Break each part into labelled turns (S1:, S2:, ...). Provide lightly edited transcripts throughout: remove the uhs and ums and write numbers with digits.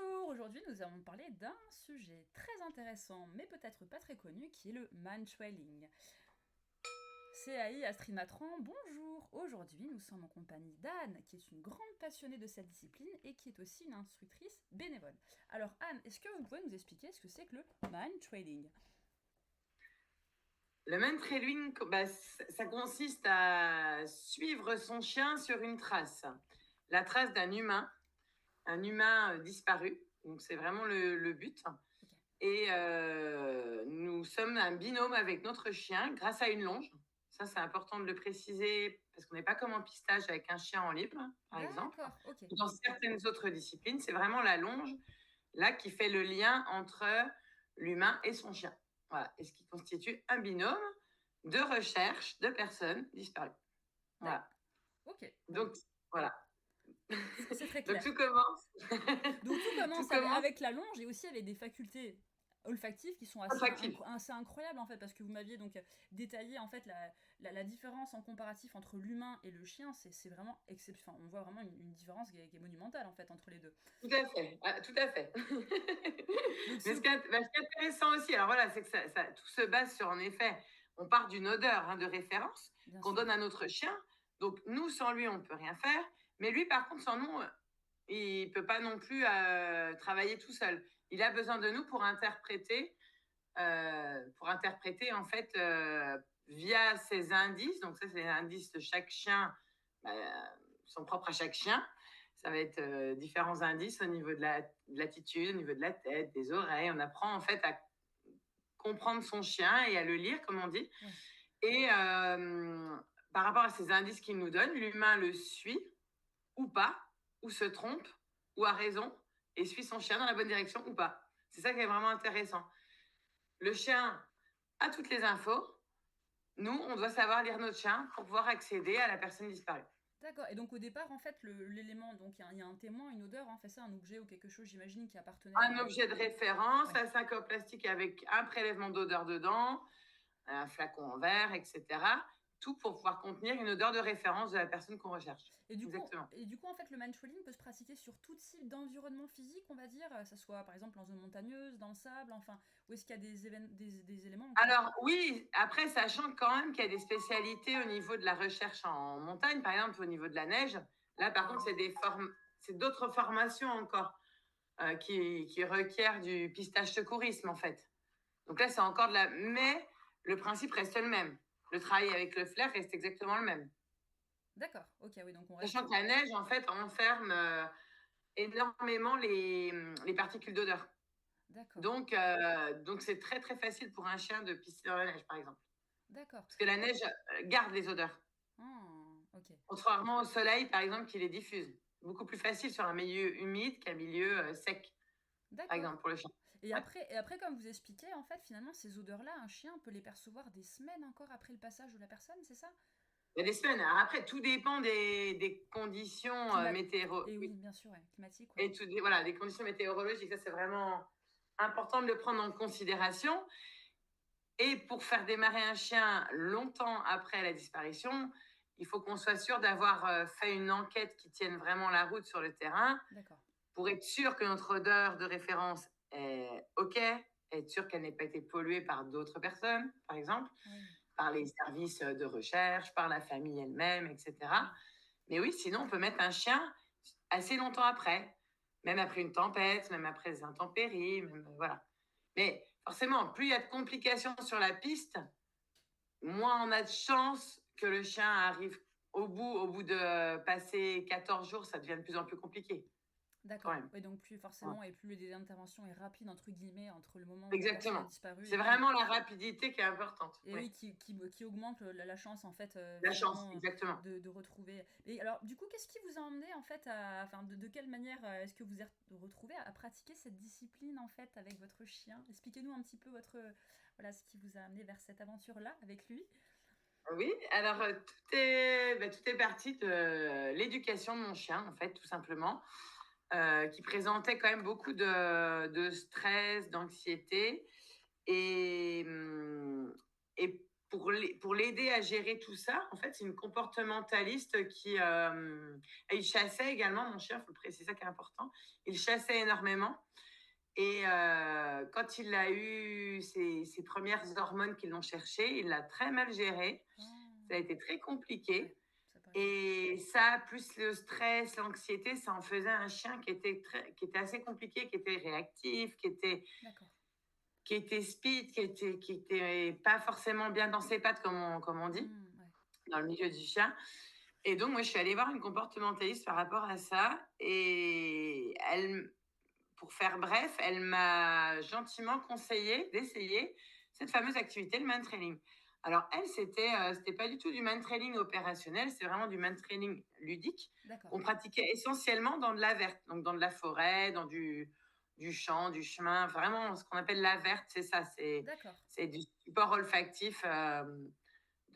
S1: Bonjour, aujourd'hui nous allons parler d'un sujet très intéressant mais peut-être pas très connu qui est le mantrailing. CAI Astrid Matran, bonjour. Aujourd'hui nous sommes en compagnie d'Anne qui est une grande passionnée de cette discipline et qui est aussi une instructrice bénévole. Alors Anne, est-ce que vous pouvez nous expliquer ce que c'est que le mantrailing?
S2: Le mantrailing, ça consiste à suivre son chien sur une trace. La trace d'un humain, un humain disparu. Donc c'est vraiment le but.
S1: Ok.
S2: Et nous sommes un binôme avec notre chien grâce à une longe. Ça, c'est important de le préciser parce qu'on n'est pas comme en pistage avec un chien en libre, par exemple.
S1: D'accord, ok.
S2: Dans certaines autres disciplines, c'est vraiment la longe là qui fait le lien entre l'humain et son chien. Voilà. Et ce qui constitue un binôme de recherche de personnes disparues. Voilà.
S1: Ok.
S2: Donc, voilà.
S1: C'est très
S2: Donc,
S1: clair.
S2: tout commence.
S1: Donc tout
S2: Tout
S1: commence
S2: commence
S1: avec la longe et aussi avec des facultés olfactives qui sont
S2: olfactif.
S1: assez incroyables en fait, parce que vous m'aviez donc détaillé en fait la différence en comparatif entre l'humain et le chien. C'est vraiment exceptionnel. On voit vraiment une différence qui est monumentale en fait entre les deux.
S2: Tout à fait. Ah, tout à fait.
S1: Donc
S2: Mais
S1: si
S2: ce qui est intéressant aussi, alors voilà, c'est que tout se base sur, en effet, on part d'une odeur de référence
S1: bien
S2: qu'on
S1: sûr.
S2: donne à notre chien. Donc, nous, sans lui, on ne peut rien faire. Mais lui, par contre, sans nous, il ne peut pas non plus travailler tout seul. Il a besoin de nous pour interpréter en fait via ces indices. Donc ça, c'est les indices de chaque chien, bah, sont propres à chaque chien. Ça va être différents indices au niveau de l'attitude, au niveau de la tête, des oreilles. On apprend en fait à comprendre son chien et à le lire, comme on dit.
S1: Ouais.
S2: Et par rapport à ces indices qu'il nous donne, l'humain le suit ou pas, ou se trompe, ou a raison, et suit son chien dans la bonne direction ou pas. C'est ça qui est vraiment intéressant. Le chien a toutes les infos. Nous, on doit savoir lire notre chien pour pouvoir accéder à la personne disparue.
S1: D'accord. Et donc au départ en fait l'élément, donc il y a un témoin, une odeur, fait ça, un objet ou quelque chose, j'imagine, qui appartenait
S2: Un objet de référence,
S1: ouais.
S2: un sac en plastique avec un prélèvement d'odeur dedans, un flacon en verre, etc. Tout pour pouvoir contenir une odeur de référence de la personne qu'on recherche. Exactement.
S1: Et du coup, en fait, le mantrailing peut se pratiquer sur tout type d'environnement physique, on va dire, que ce soit par exemple en zone montagneuse, dans le sable, enfin, ou est-ce qu'il y a des éléments encore?
S2: Alors oui, après, sachant quand même qu'il y a des spécialités au niveau de la recherche en montagne, par exemple au niveau de la neige. Là, par contre, c'est d'autres formations encore qui requièrent du pistage secourisme, en fait. Donc là, c'est encore de la... Mais le principe reste le même. Le travail avec le flair reste exactement le même.
S1: D'accord, ok, oui, donc on reste.
S2: Sachant que la neige, en fait, enferme énormément les particules d'odeur.
S1: D'accord,
S2: Donc, c'est très, très facile pour un chien de pisser dans la neige, par exemple.
S1: d'accord.
S2: Parce que la neige garde les odeurs.
S1: Ah, ok,
S2: Contrairement au soleil, par exemple, qui les diffuse. Beaucoup plus facile sur un milieu humide qu'un milieu sec, par
S1: d'accord.
S2: exemple, pour le chien. Ouais.
S1: Et après, comme vous expliquez, en fait, finalement, ces odeurs-là, un chien peut les percevoir des semaines encore après le passage de la personne, c'est ça?
S2: Il y a des semaines. Alors après, tout dépend des conditions
S1: Climat.
S2: météo.
S1: Et oui,
S2: Oui.
S1: bien sûr, ouais, climatique, ouais.
S2: Et voilà, des conditions météorologiques. Ça, c'est vraiment important de le prendre en considération. Et pour faire démarrer un chien longtemps après la disparition, il faut qu'on soit sûr d'avoir fait une enquête qui tienne vraiment la route sur le terrain
S1: D'accord.
S2: pour être sûr que notre odeur de référence est OK, être sûr qu'elle n'ait pas été polluée par d'autres personnes, par exemple,
S1: Oui.
S2: par les services de recherche, par la famille elle-même, etc.
S1: Oui.
S2: Mais oui, sinon, on peut mettre un chien assez longtemps après, même après une tempête, même après des intempéries, même, voilà. Mais forcément, plus il y a de complications sur la piste, moins on a de chances que le chien arrive au bout de passer 14 jours, ça devient de plus en plus compliqué, quand
S1: D'accord.
S2: même.
S1: Oui, donc plus
S2: Ouais.
S1: forcément, et plus le délai d'intervention est rapide, entre guillemets, entre le moment où la personne a
S2: Exactement.
S1: disparu
S2: C'est
S1: et qui,
S2: vraiment la rapidité qui est importante.
S1: et
S2: Oui.
S1: oui, qui augmente la chance, en fait,
S2: La chance,
S1: finalement,
S2: exactement.
S1: de retrouver. Et alors, du coup, qu'est-ce qui vous a emmené, en fait, enfin, de quelle manière est-ce que vous êtes retrouvé à pratiquer cette discipline, en fait, avec votre chien? Expliquez-nous un petit peu voilà, ce qui vous a amené vers cette aventure-là avec lui.
S2: Oui, alors tout est parti de l'éducation de mon chien, en fait, tout simplement, qui présentait quand même beaucoup de stress, d'anxiété. Et, et pour l'aider à gérer tout ça, en fait, c'est une comportementaliste qui il chassait également, mon chien, c'est ça qui est important. Il chassait énormément. Et quand il a eu ses premières hormones qui l'ont cherché, il l'a très mal géré.
S1: Oh.
S2: Ça a été très compliqué.
S1: Ouais, ça paraît.
S2: Et ça, plus le stress, l'anxiété, ça en faisait un chien qui était assez compliqué, qui était réactif,
S1: D'accord.
S2: qui était speed, qui était pas forcément bien dans ses pattes, comme on dit,
S1: Ouais.
S2: dans le milieu du chien. Et donc, moi, je suis allée voir une comportementaliste par rapport à ça. Et pour faire bref, elle m'a gentiment conseillé d'essayer cette fameuse activité, le man-trailing. Alors, elle, c'était pas du tout du man-trailing opérationnel, c'est vraiment du man-trailing ludique.
S1: D'accord.
S2: On pratiquait essentiellement dans de la verte, donc dans de la forêt, dans du champ, du chemin, vraiment ce qu'on appelle la verte, c'est ça,
S1: D'accord.
S2: c'est du support olfactif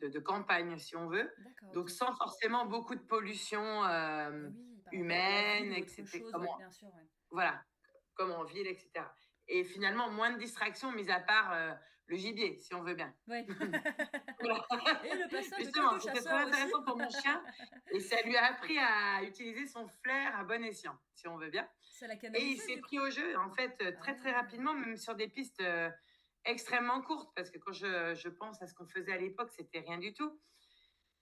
S2: de campagne, si on veut.
S1: D'accord.
S2: Donc,
S1: Ok.
S2: sans forcément beaucoup de pollution
S1: Eh oui, par rapport à la
S2: humaine,
S1: ville ou autre
S2: etc.
S1: chose, ouais, bien sûr, ouais.
S2: Voilà, comme en ville, etc. Et finalement, moins de distractions, mis à part le gibier, si on veut bien.
S1: Ouais.
S2: Voilà.
S1: Et le passage de
S2: Justement,
S1: quelques
S2: c'était très
S1: chasseurs aussi.
S2: intéressant pour mon chien. Et ça lui a appris à utiliser son flair à bon escient, si on veut bien.
S1: Ça l'a
S2: Et il
S1: canalisé,
S2: s'est
S1: du
S2: pris
S1: coup.
S2: au jeu, en fait, très, très
S1: Ah.
S2: rapidement, même sur des pistes extrêmement courtes, parce que quand je pense à ce qu'on faisait à l'époque, c'était rien du tout.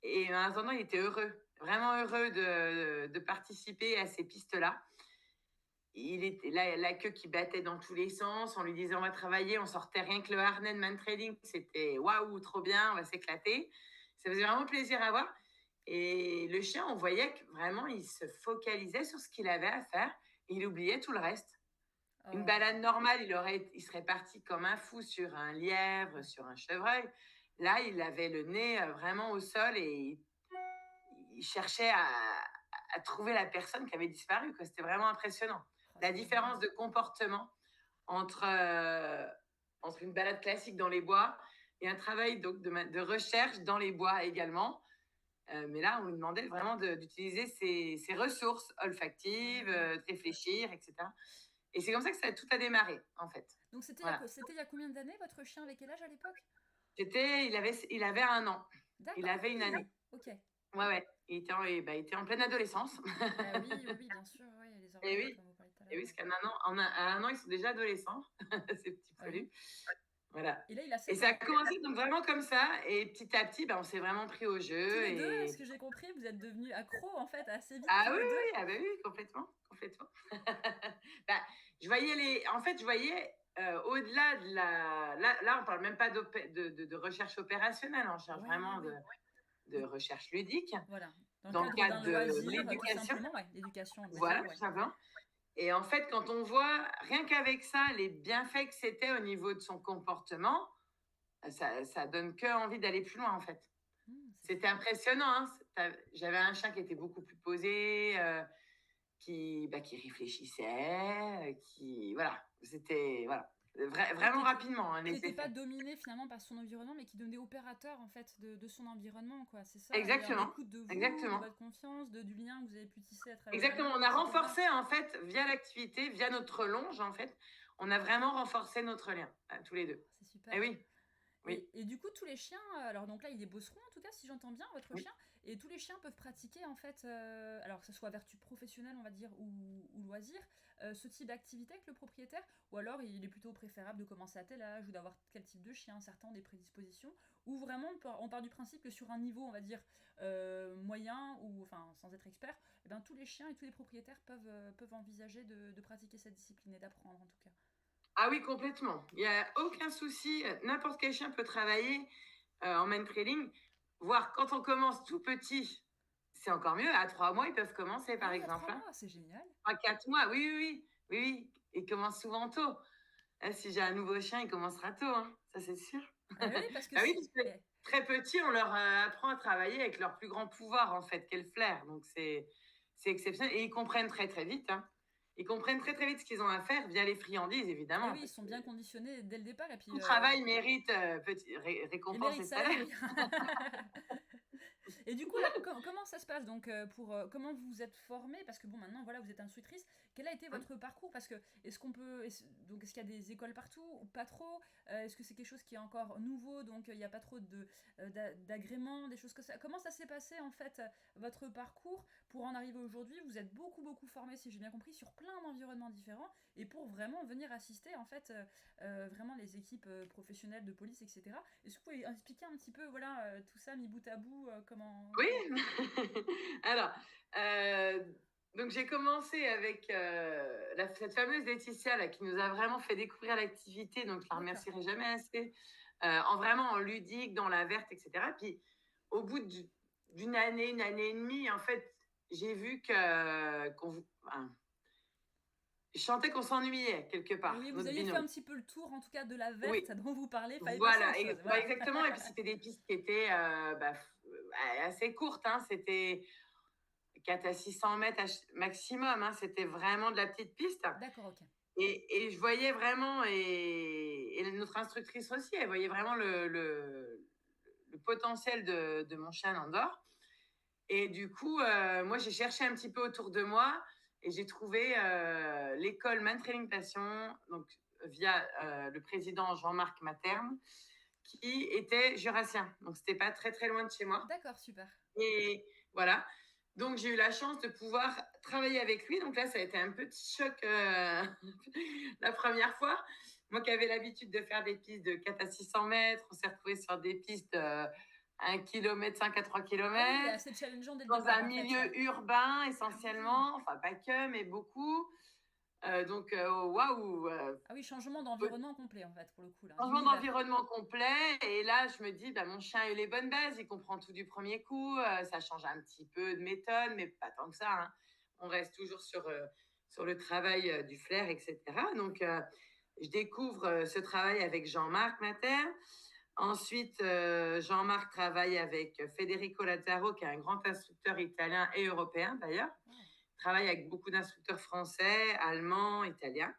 S2: Et en attendant, il était heureux, vraiment heureux de participer à ces pistes-là. Il était la queue qui battait dans tous les sens. On lui disait on va travailler, on sortait rien que le harnais de man trading. C'était waouh, trop bien, on va s'éclater. Ça faisait vraiment plaisir à voir. Et le chien, on voyait que vraiment, il se focalisait sur ce qu'il avait à faire. Et il oubliait tout le reste. Une
S1: Oh.
S2: balade normale, il serait parti comme un fou sur un lièvre, sur un chevreuil. Là, il avait le nez vraiment au sol et il cherchait à trouver la personne qui avait disparu. C'était vraiment impressionnant.
S1: Oh,
S2: La
S1: c'est génial.
S2: différence de comportement entre, entre une balade classique dans les bois et un travail donc, de recherche dans les bois également. Mais là, on lui demandait vraiment d'utiliser ses ressources olfactives, de réfléchir, etc. Et c'est comme ça que tout a démarré, en fait.
S1: Donc c'était
S2: Voilà.
S1: il y a combien d'années? Votre chien avait quel âge à l'époque?
S2: Il avait 1 an.
S1: D'accord.
S2: Il avait une année.
S1: Ok.
S2: Ouais. Il était en pleine adolescence.
S1: Bah oui, bien sûr, ouais, il y a les
S2: Et
S1: hormones,
S2: oui,
S1: comme vous parliez tout à
S2: et
S1: l'heure.
S2: oui, parce à 1 an, ils sont déjà adolescents, ces petits
S1: Ah oui.
S2: poilus. Voilà.
S1: Et là, il a
S2: Et
S1: 7
S2: ça a
S1: ans.
S2: commencé donc vraiment comme ça. Et petit à petit, on s'est vraiment pris au
S1: Tous
S2: jeu.
S1: les deux,
S2: Et...
S1: ce que j'ai compris, vous êtes devenus accros, en fait, assez vite,
S2: Ah
S1: tous
S2: oui,
S1: les deux.
S2: oui, ah bah oui, complètement, complètement. Bah, en fait, je voyais au-delà de là, on parle même pas de recherche opérationnelle, on cherche vraiment de recherche ludique,
S1: Voilà. Dans le
S2: dans le
S1: cadre d'un
S2: cadre de
S1: loisir, tout
S2: l'éducation.
S1: simplement, ouais. L'éducation,
S2: Voilà,
S1: loisir, ouais.
S2: tout simplement. Et en fait, quand on voit, rien qu'avec ça, les bienfaits que c'était au niveau de son comportement, ça donne que envie d'aller plus loin, en fait. C'était impressionnant. Hein. J'avais un chien qui était beaucoup plus posé, qui réfléchissait, voilà. C'était vraiment rapidement, hein,
S1: Qui
S2: les
S1: n'était pas
S2: effets.
S1: dominé finalement par son environnement, mais qui devenait opérateur en fait de son environnement, quoi. C'est ça. Et en
S2: Exactement,
S1: écoute de vous, de
S2: exactement.
S1: votre confiance, du lien que vous avez pu tisser à travers
S2: Exactement.
S1: lui,
S2: On a
S1: etc.
S2: renforcé, en fait, via l'activité, via notre longe, en fait, on a vraiment renforcé notre lien, tous les deux.
S1: C'est super.
S2: Eh oui. Oui.
S1: Et du coup, tous les chiens, alors donc là, il est bosseron en tout cas, si j'entends bien, votre
S2: Oui.
S1: chien, et tous les chiens peuvent pratiquer en fait, alors que ce soit vertu professionnelle, on va dire, ou loisir, ce type d'activité avec le propriétaire, ou alors il est plutôt préférable de commencer à tel âge, ou d'avoir quel type de chien, certains ont des prédispositions, ou vraiment on part du principe que sur un niveau, on va dire, moyen, ou enfin sans être expert, eh ben, tous les chiens et tous les propriétaires peuvent envisager de pratiquer cette discipline et d'apprendre en tout cas.
S2: Ah oui, complètement. Il n'y a aucun souci. N'importe quel chien peut travailler en man trailing. Voire quand on commence tout petit, c'est encore mieux. À 3 mois, ils peuvent commencer, par
S1: Ah oui, à
S2: exemple.
S1: 3 mois, c'est génial.
S2: 3-4 mois, oui. Ils commencent souvent tôt. Là, si j'ai un nouveau chien, il commencera tôt, hein. Ça c'est sûr.
S1: Ah oui, parce que
S2: parce que très petit, on leur apprend à travailler avec leur plus grand pouvoir, en fait, qu'est le flair. Donc c'est exceptionnel. Et ils comprennent très très vite. Hein. Ils comprennent très très vite ce qu'ils ont à faire via les friandises, évidemment.
S1: Ah oui, ils sont bien conditionnés dès le départ. Et puis,
S2: tout travail mérite récompense et
S1: salaire.
S2: salaire.
S1: Oui. Et du coup, là, comment ça se passe donc comment vous vous êtes formée? Parce que bon, maintenant, voilà, vous êtes instructrice. Quel a été votre parcours? Parce que donc est-ce qu'il y a des écoles partout ou pas trop? Est-ce que c'est quelque chose qui est encore nouveau, donc il n'y a pas trop d'agréments, des choses comme ça? Comment ça s'est passé en fait votre parcours pour en arriver aujourd'hui? Vous êtes beaucoup formé, si j'ai bien compris, sur plein d'environnements différents et pour vraiment venir assister en fait vraiment les équipes professionnelles de police, etc. Est-ce que vous pouvez expliquer un petit peu, voilà, tout ça mis bout à bout,
S2: Oui. Alors, euh, donc j'ai commencé avec cette fameuse Laetitia là, qui nous a vraiment fait découvrir l'activité, donc je la
S1: D'accord.
S2: remercierai jamais assez, en vraiment en ludique, dans la verte, etc. Puis au bout d'une année, une année et demie, en fait, j'ai vu je sentais qu'on s'ennuyait quelque part,
S1: Oui, vous
S2: notre
S1: aviez fait un
S2: binôme.
S1: petit peu le tour, en tout cas, de la
S2: Oui,
S1: verte dont vous parlez. Fallait passer à
S2: voilà,
S1: autre chose. Voilà.
S2: exactement. Et puis c'était des pistes qui étaient assez courtes, hein. C'était 4 à 600 mètres maximum, hein. C'était vraiment de la petite piste.
S1: D'accord, ok.
S2: Et je voyais vraiment, et notre instructrice aussi, elle voyait vraiment le potentiel de mon chien Andorre. Et du coup, moi, j'ai cherché un petit peu autour de moi et j'ai trouvé l'école Man Training Passion, donc via le président Jean-Marc Materne, qui était jurassien. Donc, c'était pas très loin de chez moi.
S1: D'accord, super.
S2: Et voilà. Donc, j'ai eu la chance de pouvoir travailler avec lui. Donc là, ça a été un petit choc la première fois. Moi qui avais l'habitude de faire des pistes de 4 à 600 mètres, on s'est retrouvé sur des pistes 1 km 5 à 3
S1: Ah oui,
S2: km,
S1: assez challengeant dès le
S2: dans
S1: départ,
S2: un
S1: en fait.
S2: milieu urbain
S1: Ah oui.
S2: essentiellement, enfin pas que, mais beaucoup. Donc, waouh!
S1: Ah oui, changement d'environnement complet, en fait, pour le coup, là,
S2: Changement
S1: d'univers.
S2: d'environnement complet. Et là, je me dis, bah, mon chien a eu les bonnes bases, il comprend tout du premier coup. Ça change un petit peu de méthode, mais pas tant que ça, hein. On reste toujours sur le travail du flair, etc. Donc, je découvre ce travail avec Jean-Marc Mater. Ensuite, Jean-Marc travaille avec Federico Lazzaro, qui est un grand instructeur italien et européen d'ailleurs.
S1: Wow.
S2: Il travaille avec beaucoup d'instructeurs français, allemands, italiens.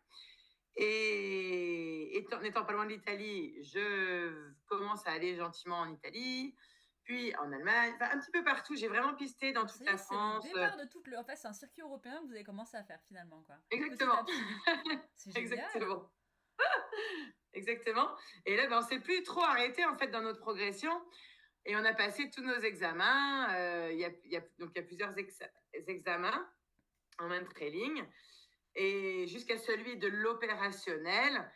S2: Et n'étant pas loin de l'Italie, je commence à aller gentiment en Italie, puis en Allemagne, enfin, un petit peu partout. J'ai vraiment pisté dans
S1: Donc
S2: toute
S1: ça y est,
S2: la
S1: c'est le
S2: France.
S1: départ de tout le... En fait, c'est un circuit européen que vous avez commencé à faire, finalement, quoi. Petit à
S2: Exactement.
S1: petit. C'est génial.
S2: Exactement. Exactement. Et là, ben, on ne s'est plus trop arrêté en fait dans notre progression. Et on a passé tous nos examens. Donc, il y a plusieurs examens en même trailing. Et jusqu'à celui de l'opérationnel.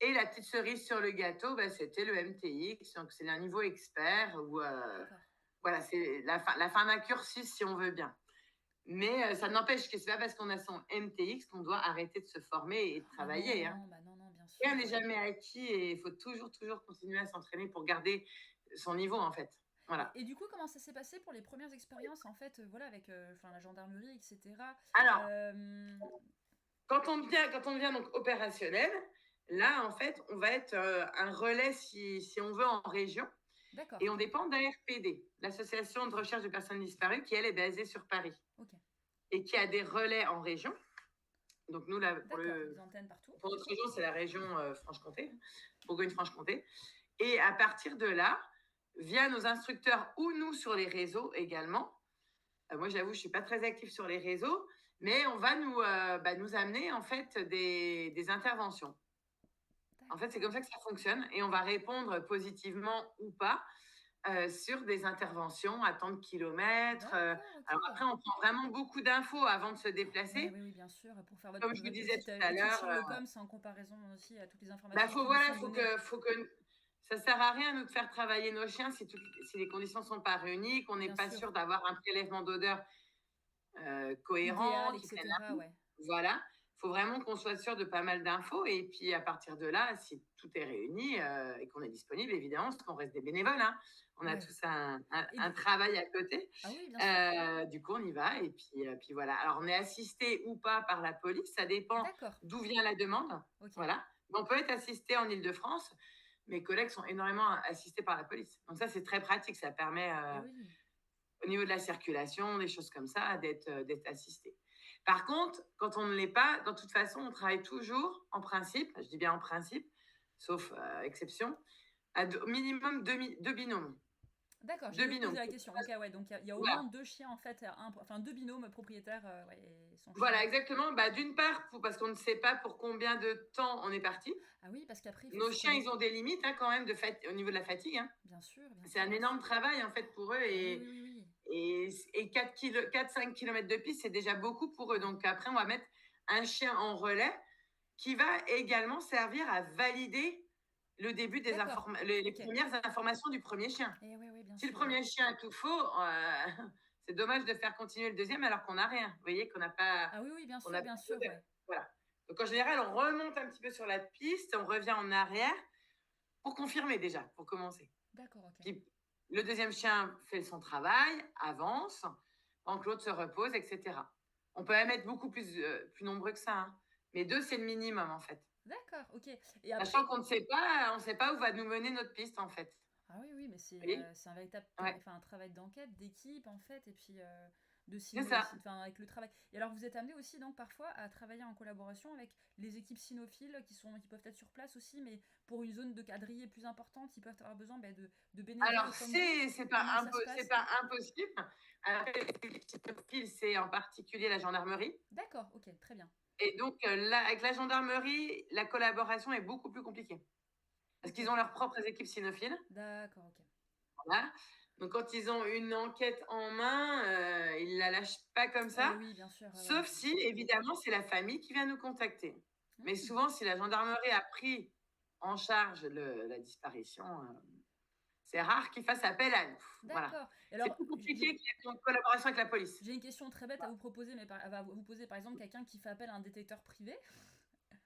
S2: Et la petite cerise sur le gâteau, bah, c'était le MTX. Donc, c'est un niveau expert où,
S1: D'accord.
S2: voilà, c'est la fin d'un cursus, si on veut bien. Mais ça n'empêche que c'est pas parce qu'on a son MTX qu'on doit arrêter de se former et de
S1: Mais
S2: travailler, hein.
S1: non, bah non, non, bien
S2: Rien
S1: sûr.
S2: n'est jamais acquis et il faut toujours continuer à s'entraîner pour garder son niveau, en fait. Voilà.
S1: Et du coup, comment ça s'est passé pour les premières expériences, en fait, voilà, avec la gendarmerie, etc.
S2: Alors,
S1: Euh,
S2: quand on devient donc opérationnel, là, en fait, on va être un relais, si on veut, en région.
S1: D'accord.
S2: Et on dépend d'ARPD, l'Association de recherche de personnes disparues, qui, elle, est basée sur Paris.
S1: Ok.
S2: Et qui a des relais en région. Donc, nous, là,
S1: D'accord, des antennes partout.
S2: pour notre région, c'est la région Franche-Comté, Bourgogne-Franche-Comté. Et à partir de là, via nos instructeurs ou nous sur les réseaux également, moi, j'avoue, je ne suis pas très active sur les réseaux, mais on va nous amener, en fait, des interventions. En fait, c'est comme ça que ça fonctionne. Et on va répondre positivement ou pas sur des interventions à tant de kilomètres.
S1: D'accord, ok.
S2: Alors après, on prend vraiment beaucoup d'infos avant de se déplacer.
S1: Oui, bien sûr, pour faire
S2: Comme je vous
S1: votre
S2: disais
S1: petite
S2: tout à
S1: étude
S2: l'heure,
S1: Sherlock Holmes en comparaison aussi à toutes les
S2: bah,
S1: informations qui vous sont données.
S2: faut que ça sert à rien nous de faire travailler nos chiens si les conditions sont pas réunies, qu'on n'est
S1: Bien
S2: pas
S1: sûr.
S2: sûr d'avoir un prélèvement d'odeur cohérent,
S1: Idéal,
S2: qui
S1: etc.
S2: prenne la route.
S1: Ouais.
S2: Voilà. Il faut vraiment qu'on soit sûr de pas mal d'infos. Et puis, à partir de là, si tout est réuni et qu'on est disponible, évidemment, parce qu'on reste des bénévoles, hein, on a
S1: Ouais.
S2: tous un
S1: Et
S2: travail à côté.
S1: Ah oui, bien sûr.
S2: Du coup, on y va. Et puis voilà. Alors, on est assisté ou pas par la police. Ça dépend
S1: D'accord.
S2: d'où vient la demande.
S1: Ok.
S2: Voilà. On peut être assisté en Île-de-France. Mes collègues sont énormément assistés par la police. Donc ça, c'est très pratique. Ça permet,
S1: Et oui.
S2: au niveau de la circulation, des choses comme ça, d'être assisté. Par contre, quand on ne l'est pas, de toute façon, on travaille toujours, en principe, je dis bien en principe, sauf exception, au minimum deux binômes.
S1: D'accord,
S2: Deux
S1: j'allais vous poser
S2: binômes.
S1: la question. Ok, ouais, donc il y a au
S2: Voilà.
S1: moins deux chiens en fait, enfin deux binômes propriétaires, ouais, et son chien.
S2: Voilà, exactement. Bah, d'une part, parce qu'on ne sait pas pour combien de temps on est parti.
S1: Ah oui, parce qu'après il faut
S2: Nos
S1: se
S2: chiens, ils
S1: connecter.
S2: ont des limites hein, quand même au niveau de la fatigue. Hein.
S1: Bien sûr, bien
S2: C'est
S1: sûr,
S2: un
S1: bien
S2: énorme
S1: sûr.
S2: travail en fait pour eux
S1: Ah oui, oui, oui, oui.
S2: et 4-5 km de piste, c'est déjà beaucoup pour eux. Donc après, on va mettre un chien en relais qui va également servir à valider le début
S1: D'accord.
S2: les
S1: Ok.
S2: premières informations du premier chien.
S1: Et ouais, ouais, bien
S2: Si le
S1: sûr. Ouais.
S2: premier chien a tout faux, c'est dommage de faire continuer le deuxième alors qu'on n'a rien. Vous voyez qu'on n'a pas,
S1: Ah oui, oui,
S2: on a
S1: bien sûr, ouais.
S2: voilà. Donc en général, on remonte un petit peu sur la piste, on revient en arrière pour confirmer déjà, pour commencer.
S1: D'accord, ok.
S2: Puis le deuxième chien fait son travail, avance, pendant que l'autre se repose, etc. On peut même être beaucoup plus nombreux que ça, hein. Mais 2, c'est le minimum en fait.
S1: D'accord, ok. Et après,
S2: Sachant qu'on ne sait pas, on sait pas où va nous mener notre piste en fait.
S1: ah oui, oui, mais
S2: Vous voyez
S1: c'est un véritable
S2: ouais,
S1: enfin, un travail d'enquête, d'équipe en fait, et puis de
S2: c'est ça.
S1: enfin, avec le travail. Et alors vous êtes amené aussi donc parfois à travailler en collaboration avec les équipes cynophiles qui peuvent être sur place aussi, mais pour une zone de quadrillé plus importante, ils peuvent avoir besoin de bénévoles
S2: Alors,
S1: comme vous. Comment ça se
S2: c'est
S1: passe?
S2: pas impossible. Après, les cynophiles, c'est en particulier la gendarmerie.
S1: D'accord, ok, très bien.
S2: Et donc, là, avec la gendarmerie, la collaboration est beaucoup plus compliquée. Parce
S1: Ok,
S2: qu'ils ont leurs propres équipes cynophiles.
S1: d'accord, ok.
S2: Voilà. Donc, quand ils ont une enquête en main, ils ne la lâchent pas comme
S1: Eh
S2: ça.
S1: oui, bien sûr, ouais, ouais.
S2: Sauf si, évidemment, c'est la famille qui vient nous contacter. Mais
S1: Hmm,
S2: souvent, si la gendarmerie a pris en charge la disparition, c'est rare qu'ils fassent appel à nous. Voilà.
S1: d'accord. Et
S2: C'est
S1: alors,
S2: plus compliqué qu'il y ait une collaboration avec la police.
S1: j'ai une question très bête à vous proposer, mais à vous poser par exemple quelqu'un qui fait appel à un détecteur privé.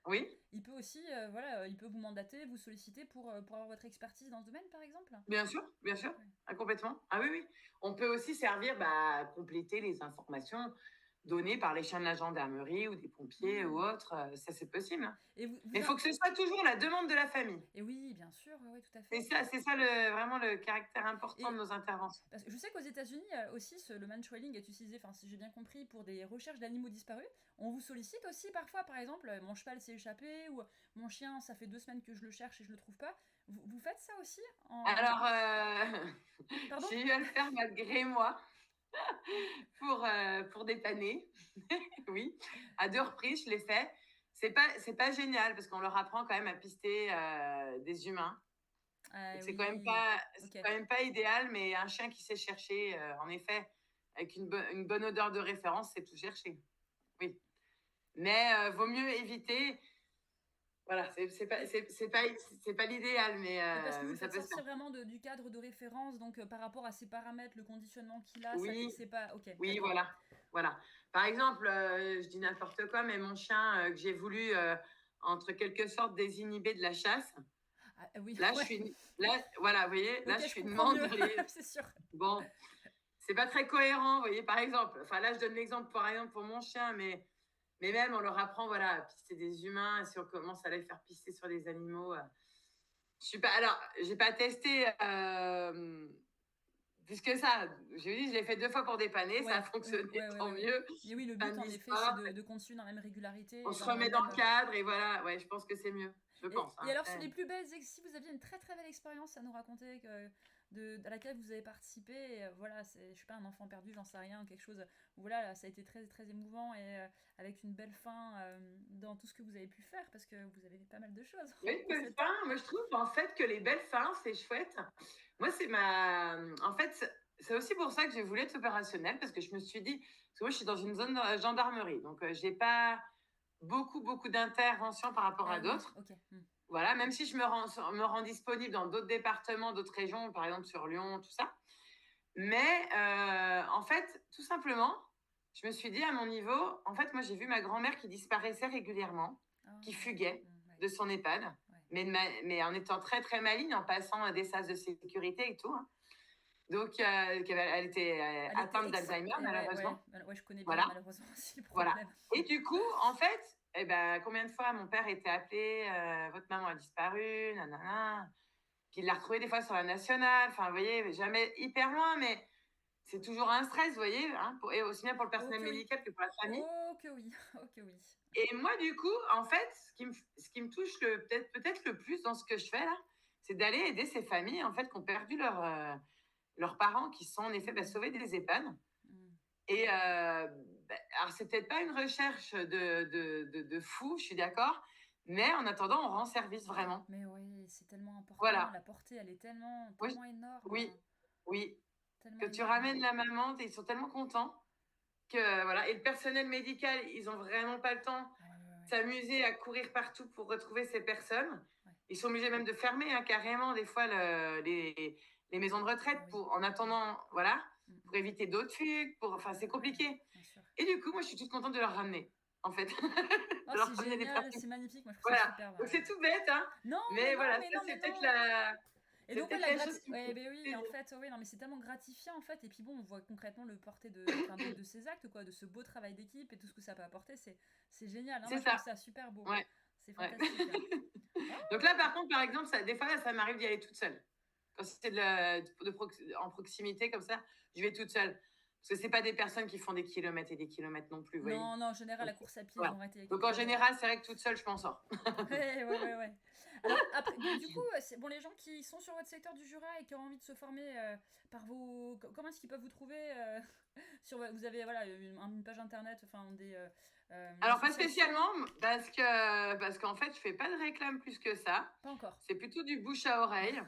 S2: Oui,
S1: Il peut aussi, voilà, il peut vous mandater, vous solliciter pour avoir votre expertise dans ce domaine, par exemple.
S2: bien sûr,
S1: Ouais.
S2: complètement. Ah oui, oui. On peut aussi servir à compléter les informations données par les chiens de la gendarmerie ou des pompiers ou
S1: Hmm.
S2: autres. Ça, c'est possible. Hein.
S1: Et
S2: Mais il faut que ce soit toujours la demande de la famille.
S1: et oui, bien sûr, ouais, ouais, tout à fait.
S2: C'est ça vraiment le caractère important de
S1: Et
S2: nos interventions.
S1: parce que je sais qu'aux États-Unis aussi, le mantrailing est utilisé, enfin, si j'ai bien compris, pour des recherches d'animaux disparus. On vous sollicite aussi parfois, par exemple, mon cheval s'est échappé ou mon chien, ça fait 2 semaines que je le cherche et je le trouve pas. Vous faites ça aussi
S2: Alors,
S1: Pardon?
S2: j'ai eu à le faire malgré moi pour dépanner. Oui, à 2 reprises, je l'ai fait. C'est pas génial parce qu'on leur apprend quand même à pister des humains.
S1: Ah
S2: Donc
S1: oui,
S2: c'est
S1: ok.
S2: quand même pas idéal, mais un chien qui sait chercher, en effet, avec une bonne odeur de référence, c'est tout chercher. Oui. Mais vaut mieux éviter. Voilà, c'est pas l'idéal,
S1: Et parce que vous
S2: mais
S1: le
S2: ça
S1: faites
S2: peut se faire.
S1: sortir vraiment du cadre de référence, donc par rapport à ses paramètres, le conditionnement qu'il a, ça
S2: Oui,
S1: c'est pas. Ok,
S2: oui,
S1: d'accord.
S2: voilà. Voilà. Par exemple, je dis n'importe quoi, mais mon chien que j'ai voulu, entre quelque sorte, désinhiber de la chasse,
S1: Ah, oui,
S2: là,
S1: ouais.
S2: voilà, vous voyez, là,
S1: Ok,
S2: je
S1: je
S2: suis une
S1: comprends mieux,
S2: mandrie.
S1: c'est sûr.
S2: Bon, c'est pas très cohérent, vous voyez, par exemple. Enfin, là, je donne l'exemple, par exemple, pour mon chien, mais même, on leur apprend, voilà, à pister des humains, et si on commence à les faire pister sur des animaux. Je suis pas. Alors, j'ai pas testé plus que ça. Je vous dis, je l'ai fait 2 fois pour dépanner, ça a
S1: Ouais, ouais,
S2: fonctionné,
S1: ouais, ouais,
S2: tant
S1: ouais, ouais.
S2: mieux.
S1: Mais oui, le
S2: Fin
S1: but
S2: de
S1: en effet, c'est
S2: l'histoire.
S1: de continuer dans la même régularité
S2: On
S1: et
S2: se
S1: dans le
S2: remet dans
S1: même.
S2: le cadre, et voilà, ouais, je pense que c'est mieux. Je pense.
S1: Et
S2: Hein.
S1: alors, les plus belles, si vous aviez une très très belle expérience à nous raconter à laquelle vous avez participé, et, voilà, je suis pas un enfant perdu, j'en sais rien, quelque chose où voilà, ça a été très très émouvant et avec une belle fin dans tout ce que vous avez pu faire parce que vous avez fait pas mal de choses
S2: Oui, une
S1: en
S2: belle
S1: 7 ans.
S2: fin. Moi, je trouve en fait que les belles fins, c'est chouette. Moi, c'est ma. En fait, c'est aussi pour ça que j'ai voulu être opérationnelle, parce que je me suis dit. Parce que moi, je suis dans une zone de gendarmerie, donc j'ai pas beaucoup d'interventions par rapport
S1: Ah
S2: à
S1: oui,
S2: d'autres.
S1: ok.
S2: Voilà, même si je me rends disponible dans d'autres départements, d'autres régions, par exemple sur Lyon, tout ça. Mais en fait, tout simplement, je me suis dit à mon niveau, en fait, moi, j'ai vu ma grand-mère qui disparaissait régulièrement,
S1: Ah,
S2: qui
S1: ouais,
S2: fuguait
S1: ouais,
S2: de son EHPAD,
S1: ouais.
S2: mais en étant très, très maligne, en passant des sas de sécurité et tout. Hein. Donc, elle était
S1: Elle était
S2: atteinte d'Alzheimer,
S1: ouais, ouais,
S2: malheureusement.
S1: ouais, je connais bien
S2: Voilà,
S1: malheureusement aussi le
S2: voilà.
S1: problème.
S2: Et du coup, en fait, eh ben, combien de fois mon père était appelé, votre maman a disparu, nanana. Puis il l'a retrouvée des fois sur la nationale. Enfin, vous voyez, jamais hyper loin, mais c'est toujours un stress, vous voyez, hein, et aussi bien pour le
S1: Oh
S2: personnel
S1: que oui,
S2: médical que pour la famille.
S1: oh que oui, oh que oui.
S2: Et moi, du coup, en fait, ce qui me touche peut-être le plus dans ce que je fais là, c'est d'aller aider ces familles en fait qui ont perdu leurs parents qui sont en effet sauvés des EHPAD. Et alors, c'est peut-être pas une recherche de fou, je suis d'accord, mais en attendant, on rend service vraiment.
S1: Mais oui, c'est tellement important.
S2: Voilà.
S1: La portée, elle est tellement
S2: Oui,
S1: énorme.
S2: oui, oui.
S1: Tellement
S2: Que tu
S1: énorme.
S2: ramènes la maman, ils sont tellement contents que voilà. Et le personnel médical, ils ont vraiment pas le temps de s'amuser à courir partout pour retrouver ces personnes. Ils sont obligés même de fermer carrément des fois les maisons de retraite en attendant, voilà, pour éviter d'autres fugues. Enfin, c'est compliqué. Et du coup, moi, je suis toute contente de leur ramener, en fait.
S1: Oh, c'est génial, c'est magnifique. Moi, je trouve ça super.
S2: Donc, c'est tout bête, hein.
S1: Non,
S2: mais voilà, c'est peut-être la...
S1: Et donc, la chose qui oui, en fait, oui, non, mais c'est tellement gratifiant, en fait. Et puis bon, on voit concrètement le porté de ces actes, quoi, de ce beau travail d'équipe et tout ce que ça peut apporter. C'est génial. Hein.
S2: C'est
S1: moi,
S2: ça.
S1: Je trouve ça super beau.
S2: Ouais.
S1: C'est fantastique.
S2: Donc là, par contre, par exemple, des fois, ça m'arrive d'y aller toute seule. Quand c'est en proximité comme ça, je vais toute seule. Parce que c'est pas des personnes qui font des kilomètres et des kilomètres non plus.
S1: Non, en général, la course à pied, ils ont arrêté.
S2: Donc en général, c'est vrai que toute seule, je m'en sors.
S1: ouais. Alors, après, du coup, bon, les gens qui sont sur votre secteur du Jura et qui ont envie de se former par vos... Comment est-ce qu'ils peuvent vous trouver vous avez une page internet, enfin des...
S2: Alors, pas spécialement, parce qu'en fait, je fais pas de réclame plus que ça.
S1: Pas encore.
S2: C'est plutôt du bouche à oreille.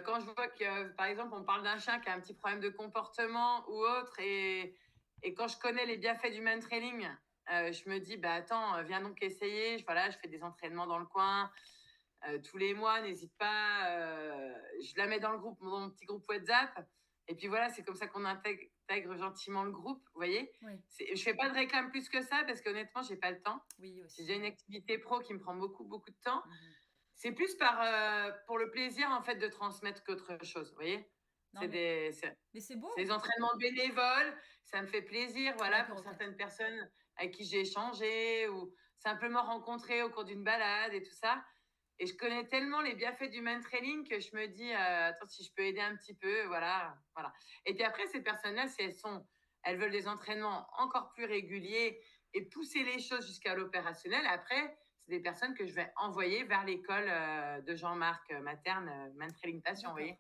S2: Quand je vois que, par exemple, on parle d'un chien qui a un petit problème de comportement ou autre, et quand je connais les bienfaits du mantrailing, je me dis, attends, viens donc essayer. Je fais des entraînements dans le coin tous les mois, n'hésite pas. Je la mets dans mon petit groupe WhatsApp. Et puis voilà, c'est comme ça qu'on intègre gentiment le groupe, vous voyez. Je fais pas de réclame plus que ça parce qu'honnêtement, j'ai pas le temps.
S1: Oui, aussi.
S2: J'ai déjà une activité pro qui me prend beaucoup de temps. C'est plus pour le plaisir en fait de transmettre qu'autre chose, vous voyez.
S1: Mais c'est beau.
S2: C'est des entraînements bénévoles, ça me fait plaisir, voilà, pour certaines personnes avec qui j'ai échangé ou simplement rencontré au cours d'une balade et tout ça. Et je connais tellement les bienfaits du mantrailing que je me dis, attends, si je peux aider un petit peu, voilà. Et puis après, ces personnes-là, si elles veulent des entraînements encore plus réguliers et pousser les choses jusqu'à l'opérationnel, après, c'est des personnes que je vais envoyer vers l'école de Jean-Marc Materne, Mantrailing Passion, vous voyez.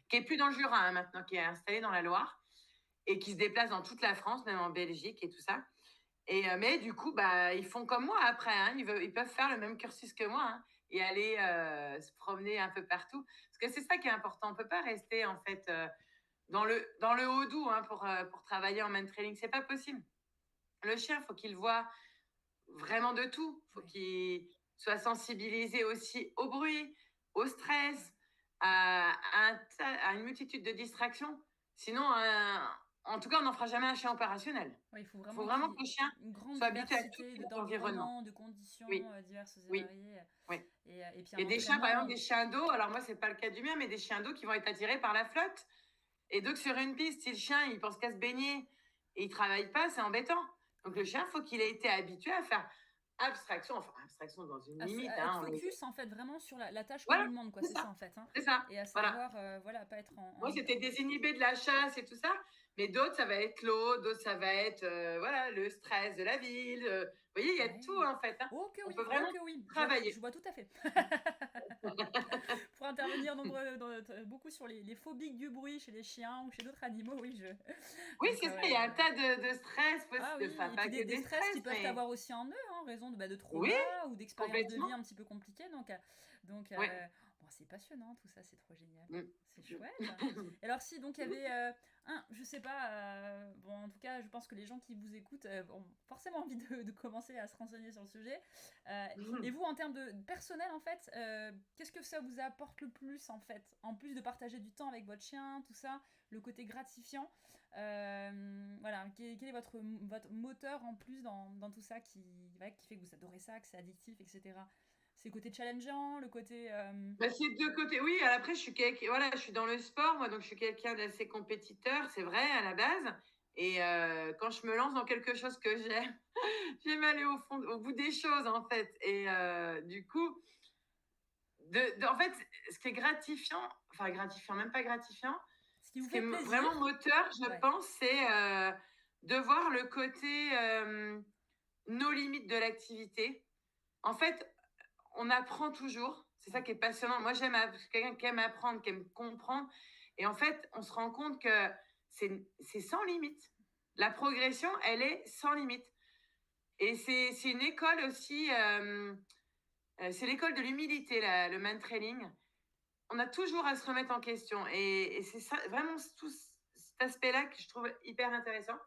S2: Qui est plus dans le Jura maintenant, qui est installée dans la Loire et qui se déplace dans toute la France, même en Belgique et tout ça. Mais du coup, ils font comme moi après. Ils peuvent faire le même cursus que moi et aller se promener un peu partout. Parce que c'est ça qui est important. On ne peut pas rester en fait dans le haut doux pour travailler en mantrailing. C'est pas possible. Le chien, il faut qu'il voit vraiment de tout. Il faut qu'il soit sensibilisé aussi au bruit, au stress, à une multitude de distractions. Sinon, en tout cas, on n'en fera jamais un chien opérationnel.
S1: Il faut
S2: vraiment que le chien soit habitué à tout
S1: d'environnement, de conditions diverses et variées.
S2: Et puis des chiens, par exemple, des chiens d'eau. Alors moi, c'est pas le cas du mien, mais des chiens d'eau qui vont être attirés par la flotte. Et donc sur une piste, si le chien il pense qu'à se baigner et il travaille pas, c'est embêtant. Donc le chien, faut qu'il ait été habitué à faire abstraction dans une limite.
S1: Focus en fait vraiment sur la tâche qu'on lui demande, quoi. C'est ça en fait.
S2: C'est ça.
S1: Et à savoir, pas être
S2: Moi, c'était désinhibé de la chasse et tout ça. Mais d'autres, ça va être l'eau, d'autres, ça va être le stress de la ville. Vous voyez, il y a tout en fait. On peut vraiment travailler.
S1: Je vois tout à fait. Pour intervenir beaucoup sur les phobies du bruit chez les chiens ou chez d'autres animaux,
S2: Oui, c'est ça. Il y a un tas de stress.
S1: Et des stress qui peuvent avoir aussi en eux, en raison de trauma ou d'expériences de vie un petit peu compliquées. Donc c'est passionnant tout ça, c'est trop génial. C'est chouette. Alors si donc il y avait je sais pas, en tout cas je pense que les gens qui vous écoutent ont forcément envie de commencer à se renseigner sur le sujet. Et vous en termes de personnel en fait, qu'est-ce que ça vous apporte le plus en fait, en plus de partager du temps avec votre chien, tout ça, le côté gratifiant, quel est votre moteur en plus dans tout ça qui fait que vous adorez ça, que c'est addictif, etc. C'est le côté challengeant, le côté...
S2: c'est deux côtés. Oui, après, je suis dans le sport, moi, donc je suis quelqu'un d'assez compétiteur, c'est vrai, à la base. Et quand je me lance dans quelque chose que j'aime aller au bout des choses, en fait. Et du coup, en fait, ce qui est gratifiant, même pas gratifiant,
S1: ce qui est
S2: vraiment moteur, je pense, c'est de voir le côté nos limites de l'activité. En fait, on apprend toujours. C'est ça qui est passionnant. Moi, j'aime quelqu'un qui aime apprendre, qui aime comprendre. Et en fait, on se rend compte que c'est sans limite. La progression, elle est sans limite. Et c'est une école aussi, c'est l'école de l'humilité, le man-trailing. On a toujours à se remettre en question. Et c'est ça, vraiment tout cet aspect-là que je trouve hyper intéressant.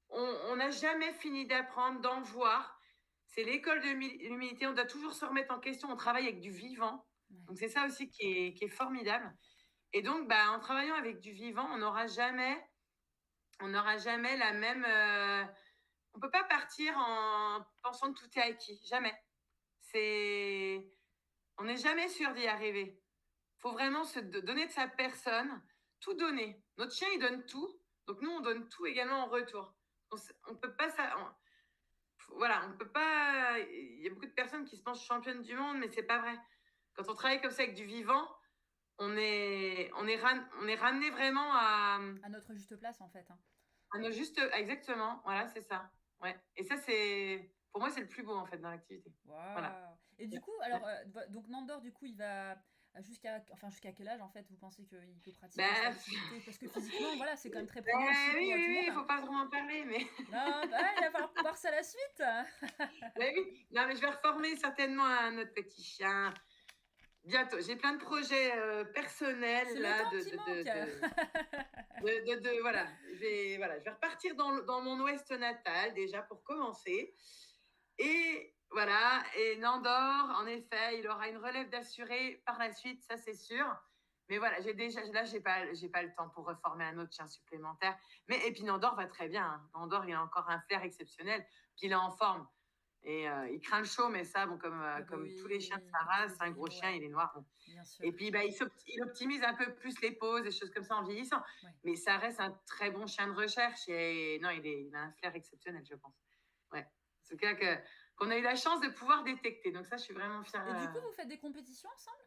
S2: On n'a jamais fini d'apprendre, d'en voir. C'est l'école de l'humilité. On doit toujours se remettre en question. On travaille avec du vivant. Donc, c'est ça aussi qui est formidable. Et donc, en travaillant avec du vivant, on n'aura jamais la même... on ne peut pas partir en pensant que tout est acquis. Jamais. On n'est jamais sûr d'y arriver. Il faut vraiment se donner de sa personne, tout donner. Notre chien, il donne tout. Donc, nous, on donne tout également en retour. On peut pas... Voilà, on peut pas... Il y a beaucoup de personnes qui se pensent championnes du monde, mais c'est pas vrai. Quand on travaille comme ça avec du vivant, on est ramené vraiment à
S1: notre juste place, en fait.
S2: À nos juste... Exactement, voilà, c'est ça. Ouais. Et ça, pour moi, c'est le plus beau, en fait, dans l'activité.
S1: Wow.
S2: Voilà.
S1: Et du coup, alors, donc Nandor, du coup, il va... Jusqu'à quel âge, en fait, vous pensez qu'il peut pratiquer cette activité? Parce que physiquement, voilà, c'est quand même très prenant aussi pour tout le monde.
S2: Il faut pas trop en parler, mais...
S1: Non, il va falloir voir ça à la suite.
S2: Oui. Non, mais je vais reformer certainement un autre petit chien bientôt. J'ai plein de projets personnels.
S1: C'est
S2: là,
S1: le temps qui manque.
S2: Voilà. Je vais repartir dans mon ouest natal, déjà, pour commencer. Et... Voilà, et Nandor, en effet, il aura une relève d'assuré par la suite, ça c'est sûr. Mais voilà, j'ai pas le temps pour reformer un autre chien supplémentaire. Et puis Nandor va très bien. Nandor, il a encore un flair exceptionnel, puis il est en forme. Et il craint le chaud, mais ça, bon, comme tous les chiens de sa race, un gros chien, il est noir. Bon.
S1: Bien sûr.
S2: Et puis il optimise un peu plus les pauses, des choses comme ça en vieillissant. Ouais. Mais ça reste un très bon chien de recherche. Et non, il a un flair exceptionnel, je pense. Ouais. C'est le cas qu'on a eu la chance de pouvoir détecter. Donc ça, je suis vraiment fière.
S1: Et du coup, vous faites des compétitions ensemble?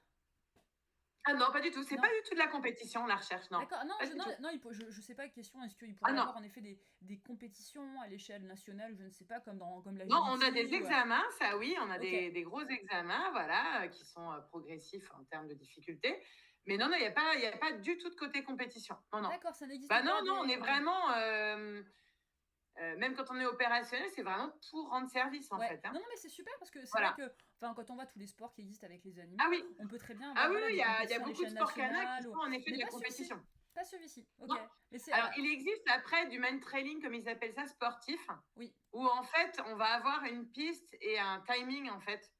S2: Ah non, pas du tout. C'est pas du tout de la compétition, la recherche, non.
S1: D'accord, je sais pas, question, est-ce qu'il pourrait y avoir en effet des compétitions à l'échelle nationale, je ne sais pas, comme la
S2: Non, on a des examens, ça oui, on a des gros examens, voilà, qui sont progressifs en termes de difficulté. Mais non, il n'y a pas du tout de côté compétition. Non.
S1: D'accord, ça n'existe pas.
S2: Non, on est vraiment... même quand on est opérationnel, c'est vraiment pour rendre service, en fait. Hein.
S1: Non, mais c'est super parce que c'est vrai que quand on voit tous les sports qui existent avec les animaux, on peut très bien...
S2: il y a beaucoup de sports canins qui font en effet de la compétition.
S1: Pas celui-ci, ok.
S2: Alors, il existe après du man-trailing, comme ils appellent ça, sportif, où en fait, on va avoir une piste et un timing, en fait.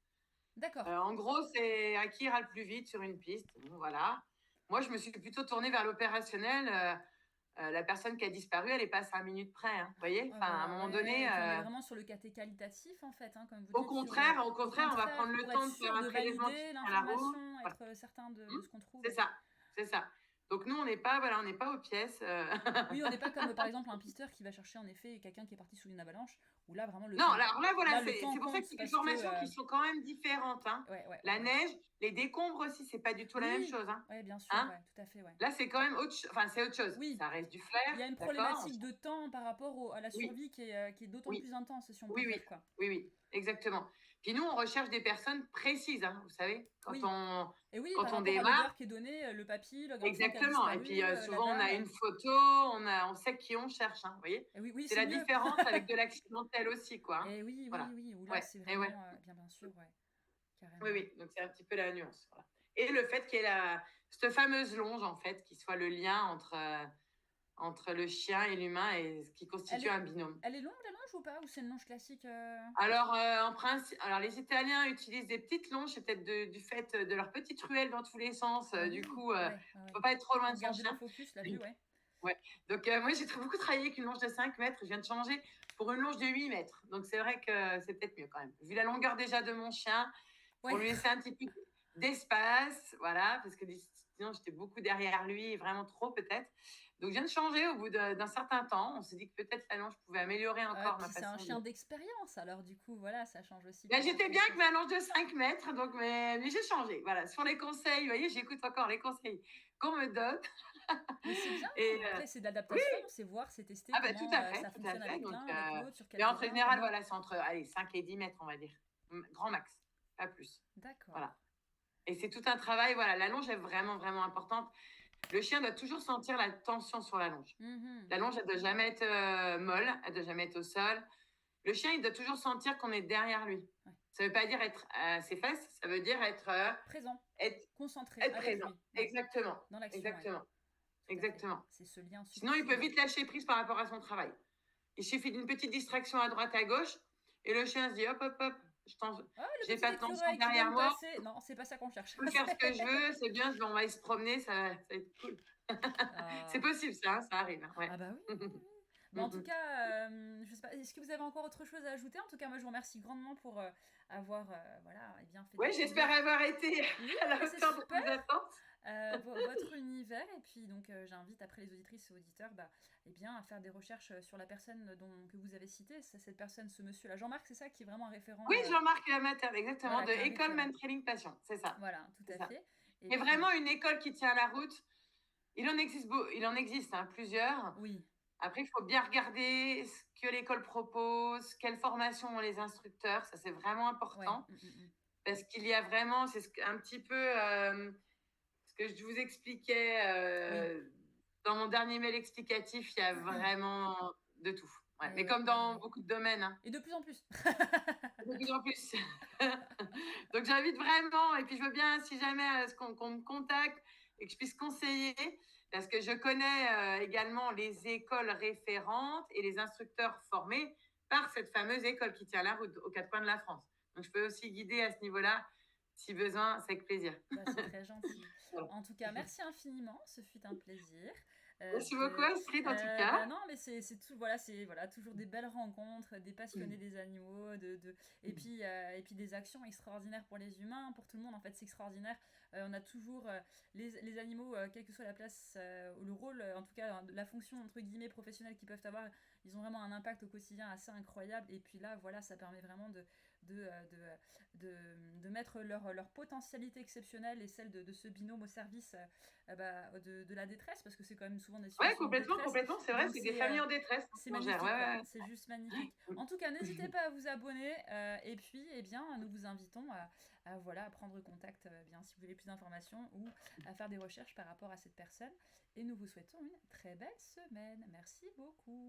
S1: D'accord.
S2: En gros, c'est à qui ira le plus vite sur une piste. Bon, voilà. Moi, je me suis plutôt tournée vers l'opérationnel. La personne qui a disparu, elle est pas à 5 minutes près, hein, vous voyez. Enfin, à un moment donné...
S1: On est vraiment sur le côté qualitatif, en fait, hein, comme vous
S2: dites. Au contraire, on va prendre le temps de faire un prélèvement
S1: à la roue. Être certain de ce qu'on trouve.
S2: C'est ça. Donc nous, on n'est pas aux pièces.
S1: Oui, on n'est pas comme, par exemple, un pisteur qui va chercher, en effet, quelqu'un qui est parti sous une avalanche, où là, vraiment,
S2: Non, alors là, voilà, c'est pour ça que c'est des formations qui sont quand même différentes. Hein. La neige, les décombres aussi, c'est pas du tout la même chose. Hein.
S1: Oui, bien sûr, tout à fait.
S2: Là, c'est quand même c'est autre chose. Oui. Ça reste du flair.
S1: Il y a une problématique de temps par rapport à la survie qui est d'autant plus intense, si on peut dire. Quoi.
S2: Oui, exactement. Puis nous, on recherche des personnes précises, hein, vous savez, quand on démarre.
S1: Qui est donné, le papy, le
S2: exactement. Disparu, et puis souvent, on a une photo, on sait qui on cherche, hein, vous voyez. C'est la différence avec de l'accidentel aussi, quoi.
S1: Et oui. Ou là, c'est vraiment, bien sûr, carrément.
S2: Oui, donc c'est un petit peu la nuance. Voilà. Et le fait qu'il y ait cette fameuse longe, en fait, qui soit le lien entre le chien et l'humain et ce qui constitue un binôme.
S1: Elle est longue, la longe, ou pas? Ou c'est une longe classique
S2: Alors, en principe, les Italiens utilisent des petites longes, c'est peut-être du fait de leur petite ruelle dans tous les sens. Du coup, il ne faut pas être trop loin de son chien.
S1: Le focus, la vue,
S2: Donc, moi, j'ai beaucoup travaillé avec une longe de 5 mètres. Je viens de changer pour une longe de 8 mètres. Donc, c'est vrai que c'est peut-être mieux quand même. Vu la longueur déjà de mon chien, pour lui laisser un petit peu d'espace, voilà, parce que sinon, j'étais beaucoup derrière lui, vraiment trop peut-être. Donc, je viens de changer au bout d'un certain temps. On s'est dit que peut-être la longe pouvait améliorer encore ma façon.
S1: C'est un chien d'expérience, alors du coup, voilà, ça change aussi.
S2: J'étais bien avec ma longe de 5 mètres, donc, mais j'ai changé. Voilà, sur les conseils, vous voyez, j'écoute encore les conseils qu'on me donne.
S1: Mais c'est bien, après, c'est de l'adaptation, c'est voir, c'est tester comment
S2: tout à fait,
S1: ça fonctionne avec l'un, avec l'autre, sur quel
S2: terrain. Mais en général, voilà, c'est entre 5 et 10 mètres, on va dire. Grand max, pas plus.
S1: D'accord.
S2: Voilà. Et c'est tout un travail, voilà, la longe est vraiment, vraiment importante. Le chien doit toujours sentir la tension sur la longe. La longe, elle ne doit jamais être molle, elle ne doit jamais être au sol. Le chien, il doit toujours sentir qu'on est derrière lui.
S1: Ouais.
S2: Ça ne veut pas dire être à ses fesses, ça veut dire être
S1: présent,
S2: être,
S1: concentré
S2: être
S1: avec
S2: présent.
S1: lui. Ouais.
S2: Exactement.
S1: Dans l'action.
S2: Exactement.
S1: Ouais.
S2: Exactement.
S1: C'est ce lien.
S2: Sinon, il peut vite lâcher prise par rapport à son travail. Il suffit d'une petite distraction à droite, à gauche, et le chien se dit hop, hop, hop, j'ai pas de tension derrière moi.
S1: Non, c'est pas ça qu'on cherche.
S2: Je peux faire ce que je veux, c'est bien, on va aller se promener, ça va être cool. C'est possible, ça arrive. Ouais.
S1: Ah bah oui. Bon, en tout cas, je sais pas, est-ce que vous avez encore autre chose à ajouter? En tout cas, moi, je vous remercie grandement pour avoir voilà, et bien fait.
S2: Oui, j'espère avoir été à la hauteur de vos attentes.
S1: Votre univers. Et puis, donc, j'invite après les auditrices et auditeurs eh bien, à faire des recherches sur la personne que vous avez citée. Cette personne, ce monsieur-là, Jean-Marc, c'est ça, qui est vraiment un référent.
S2: Oui, Jean-Marc Lamater, exactement, de École Man Training Passion, c'est ça.
S1: Voilà, tout à fait.
S2: Et vraiment une école qui tient la route. Il en existe plusieurs.
S1: Oui.
S2: Après, il faut bien regarder ce que l'école propose, quelle formation ont les instructeurs, ça c'est vraiment important. Ouais. Parce qu'il y a vraiment, c'est un petit peu ce que je vous expliquais dans mon dernier mail explicatif, il y a vraiment de tout. Ouais. Mais comme dans beaucoup de domaines. Hein.
S1: Et de plus en plus.
S2: De plus en plus. Donc j'invite vraiment, et puis je veux bien, si jamais qu'on me contacte et que je puisse conseiller, parce que je connais également les écoles référentes et les instructeurs formés par cette fameuse école qui tient la route aux quatre coins de la France. Donc je peux aussi guider à ce niveau-là, si besoin, c'est avec plaisir.
S1: C'est très gentil. En tout cas, merci infiniment, ce fut un plaisir.
S2: Merci beaucoup, Astrid, en tout cas.
S1: Non, mais c'est tout, voilà, toujours des belles rencontres, des passionnés des animaux, et puis des actions extraordinaires pour les humains, pour tout le monde. En fait, c'est extraordinaire. On a toujours les animaux, quelle que soit la place ou le rôle, en tout cas la fonction entre guillemets professionnelle qu'ils peuvent avoir, ils ont vraiment un impact au quotidien assez incroyable. Et puis là, voilà, ça permet vraiment de mettre leur potentialité exceptionnelle et celle de ce binôme au service de la détresse, parce que c'est quand même souvent des situations
S2: complètement,
S1: de détresse.
S2: complètement, c'est vrai, c'est des familles en détresse.
S1: C'est magnifique, c'est juste magnifique. En tout cas, n'hésitez pas à vous abonner, et puis, eh bien, nous vous invitons à prendre contact, si vous voulez plus d'informations, ou à faire des recherches par rapport à cette personne. Et nous vous souhaitons une très belle semaine. Merci beaucoup.